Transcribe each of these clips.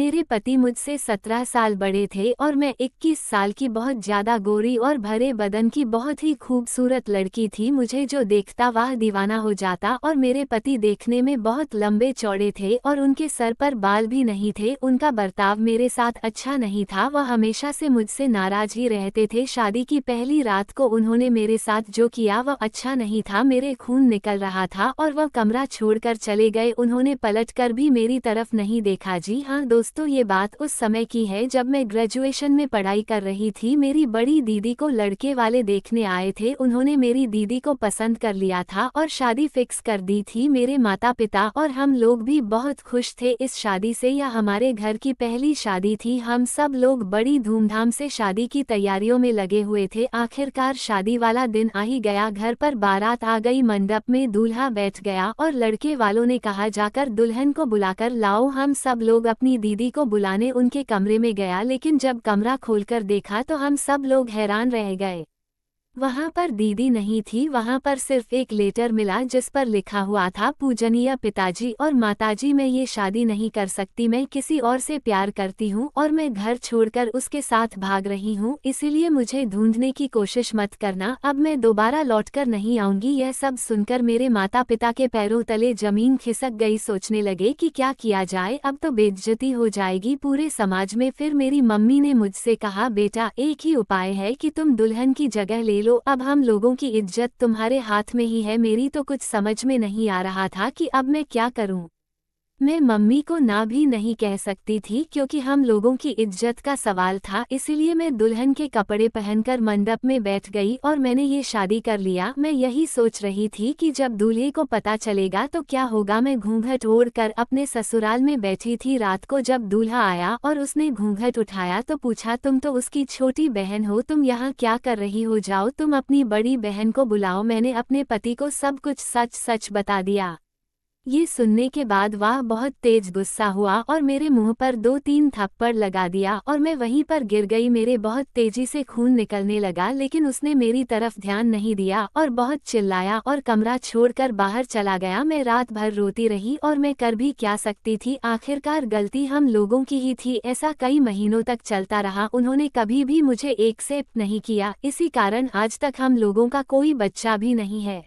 मेरे पति मुझसे 17 साल बड़े थे और मैं 21 साल की बहुत ज्यादा गोरी और भरे बदन की बहुत ही खूबसूरत लड़की थी। मुझे जो देखता वह दीवाना हो जाता। और मेरे पति देखने में बहुत लंबे चौड़े थे और उनके सर पर बाल भी नहीं थे। उनका बर्ताव मेरे साथ अच्छा नहीं था, वह हमेशा से मुझसे नाराज ही रहते थे। शादी की पहली रात को उन्होंने मेरे साथ जो किया वह अच्छा नहीं था। मेरे खून निकल रहा था और वह कमरा छोड़कर चले गए। उन्होंने पलटकर भी मेरी तरफ नहीं देखा। जी हाँ दोस्तों, ये बात उस समय की है जब मैं ग्रेजुएशन में पढ़ाई कर रही थी। मेरी बड़ी दीदी को लड़के वाले देखने आए थे। उन्होंने मेरी दीदी को पसंद कर लिया था और शादी फिक्स कर दी थी। मेरे माता पिता और हम लोग भी बहुत खुश थे इस शादी से। यह हमारे घर की पहली शादी थी। हम सब लोग बड़ी धूमधाम से शादी की तैयारियों में लगे हुए थे। आखिरकार शादी वाला दिन आ ही गया। घर पर बारात आ गई, मंडप में दूल्हा बैठ गया और लड़के वालों ने कहा जाकर दुल्हन को बुलाकर लाओ। हम सब लोग अपनी दीदी को बुलाने उनके कमरे में गया, लेकिन जब कमरा खोलकर देखा तो हम सब लोग हैरान रह गए। वहां पर दीदी नहीं थी, वहां पर सिर्फ एक लेटर मिला जिस पर लिखा हुआ था, पूजनीय पिताजी और माताजी, मैं ये शादी नहीं कर सकती। मैं किसी और से प्यार करती हूँ और मैं घर छोड़कर उसके साथ भाग रही हूँ, इसीलिए मुझे ढूंढने की कोशिश मत करना। अब मैं दोबारा लौटकर नहीं आऊंगी। यह सब सुनकर मेरे माता पिता के पैरों तले जमीन खिसक गई। सोचने लगे कि क्या किया जाए, अब तो बेइज्जती हो जाएगी पूरे समाज में। फिर मेरी मम्मी ने मुझसे कहा, बेटा एक ही उपाय है कि तुम दुल्हन की जगह ले लो। अब हम लोगों की इज्जत तुम्हारे हाथ में ही है। मेरी तो कुछ समझ में नहीं आ रहा था कि अब मैं क्या करूं। मैं मम्मी को ना भी नहीं कह सकती थी क्योंकि हम लोगों की इज्जत का सवाल था। इसीलिए मैं दुल्हन के कपड़े पहनकर मंडप में बैठ गई और मैंने ये शादी कर लिया। मैं यही सोच रही थी कि जब दूल्हे को पता चलेगा तो क्या होगा। मैं घूंघट ओढ़कर अपने ससुराल में बैठी थी। रात को जब दूल्हा आया और उसने घूंघट उठाया तो पूछा, तुम तो उसकी छोटी बहन हो, तुम यहाँ क्या कर रही हो? जाओ तुम अपनी बड़ी बहन को बुलाओ। मैंने अपने पति को सब कुछ सच सच बता दिया। ये सुनने के बाद वह बहुत तेज गुस्सा हुआ और मेरे मुंह पर 2-3 थप्पड़ लगा दिया और मैं वहीं पर गिर गई। मेरे बहुत तेजी से खून निकलने लगा, लेकिन उसने मेरी तरफ ध्यान नहीं दिया और बहुत चिल्लाया और कमरा छोड़कर बाहर चला गया। मैं रात भर रोती रही और मैं कर भी क्या सकती थी। आखिरकार गलती हम लोगों की ही थी। ऐसा कई महीनों तक चलता रहा। उन्होंने कभी भी मुझे एक्सेप्ट नहीं किया। इसी कारण आज तक हम लोगों का कोई बच्चा भी नहीं है।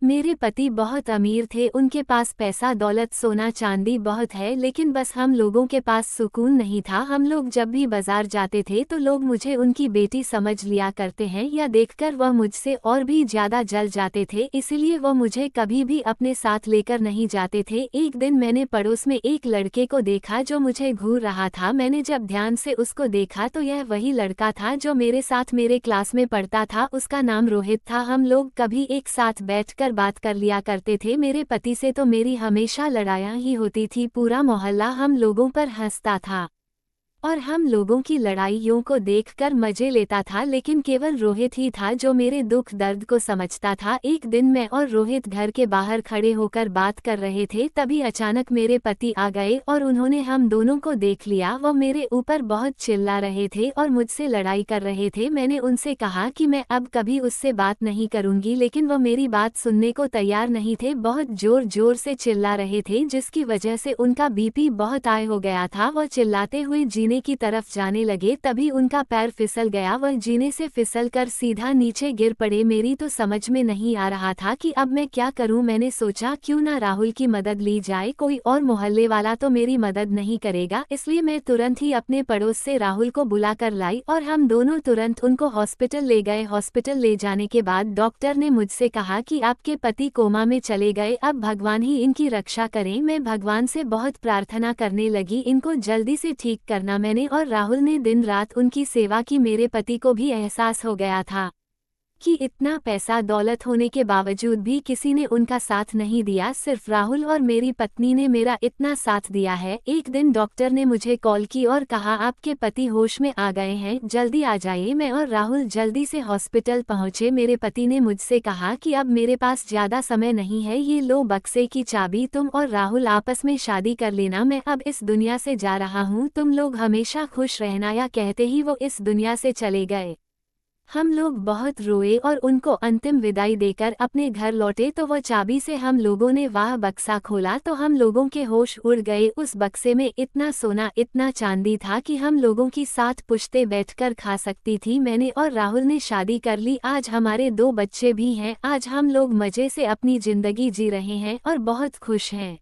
मेरे पति बहुत अमीर थे, उनके पास पैसा दौलत सोना चांदी बहुत है, लेकिन बस हम लोगों के पास सुकून नहीं था। हम लोग जब भी बाजार जाते थे तो लोग मुझे उनकी बेटी समझ लिया करते हैं, या देखकर वह मुझसे और भी ज्यादा जल जाते थे। इसलिए वह मुझे कभी भी अपने साथ लेकर नहीं जाते थे। एक दिन मैंने पड़ोस में एक लड़के को देखा जो मुझे घूर रहा था। मैंने जब ध्यान से उसको देखा तो यह वही लड़का था जो मेरे साथ मेरे क्लास में पढ़ता था। उसका नाम रोहित था। हम लोग कभी एक साथ बैठकर बात कर लिया करते थे। मेरे पति से तो मेरी हमेशा लड़ाइयाँ ही होती थी। पूरा मोहल्ला हम लोगों पर हंसता था और हम लोगों की लड़ाइयों को देखकर मजे लेता था, लेकिन केवल रोहित ही था जो मेरे दुख दर्द को समझता था। एक दिन मैं और रोहित घर के बाहर खड़े होकर बात कर रहे थे, तभी अचानक मेरे पति आ गए और उन्होंने हम दोनों को देख लिया। वह मेरे ऊपर बहुत चिल्ला रहे थे और मुझसे लड़ाई कर रहे थे। मैंने उनसे कहा कि मैं अब कभी उससे बात नहीं करूंगी, लेकिन वह मेरी बात सुनने को तैयार नहीं थे। बहुत जोर जोर से चिल्ला रहे थे जिसकी वजह से उनका बीपी बहुत हाई हो गया था। वह चिल्लाते हुए जीने की तरफ जाने लगे, तभी उनका पैर फिसल गया। वह जीने से फिसलकर सीधा नीचे गिर पड़े। मेरी तो समझ में नहीं आ रहा था कि अब मैं क्या करूं। मैंने सोचा क्यों ना राहुल की मदद ली जाए, कोई और मोहल्ले वाला तो मेरी मदद नहीं करेगा। इसलिए मैं तुरंत ही अपने पड़ोस से राहुल को बुलाकर लाई और हम दोनों तुरंत उनको हॉस्पिटल ले गए। हॉस्पिटल ले जाने के बाद डॉक्टर ने मुझसे कहा कि आपके पति कोमा में चले गए, अब भगवान ही इनकी रक्षा करें। मैं भगवान से बहुत प्रार्थना करने लगी इनको जल्दी से ठीक करना। मैंने और राहुल ने दिन रात उनकी सेवा की। मेरे पति को भी एहसास हो गया था कि इतना पैसा दौलत होने के बावजूद भी किसी ने उनका साथ नहीं दिया, सिर्फ राहुल और मेरी पत्नी ने मेरा इतना साथ दिया है। एक दिन डॉक्टर ने मुझे कॉल की और कहा, आपके पति होश में आ गए हैं, जल्दी आ जाइए। मैं और राहुल जल्दी से हॉस्पिटल पहुंचे। मेरे पति ने मुझसे कहा कि अब मेरे पास ज्यादा समय नहीं है, ये लो बक्से की चाबी, तुम और राहुल आपस में शादी कर लेना। मैं अब इस दुनिया से जा रहा हूँ, तुम लोग हमेशा खुश रहना। या कहते ही वो इस दुनिया से चले गए। हम लोग बहुत रोए और उनको अंतिम विदाई देकर अपने घर लौटे तो वो चाबी से हम लोगों ने वह बक्सा खोला तो हम लोगों के होश उड़ गए। उस बक्से में इतना सोना इतना चांदी था कि हम लोगों की 7 पुश्तें बैठकर खा सकती थी। मैंने और राहुल ने शादी कर ली, आज हमारे 2 बच्चे भी हैं। आज हम लोग मजे से अपनी जिंदगी जी रहे हैं और बहुत खुश हैं।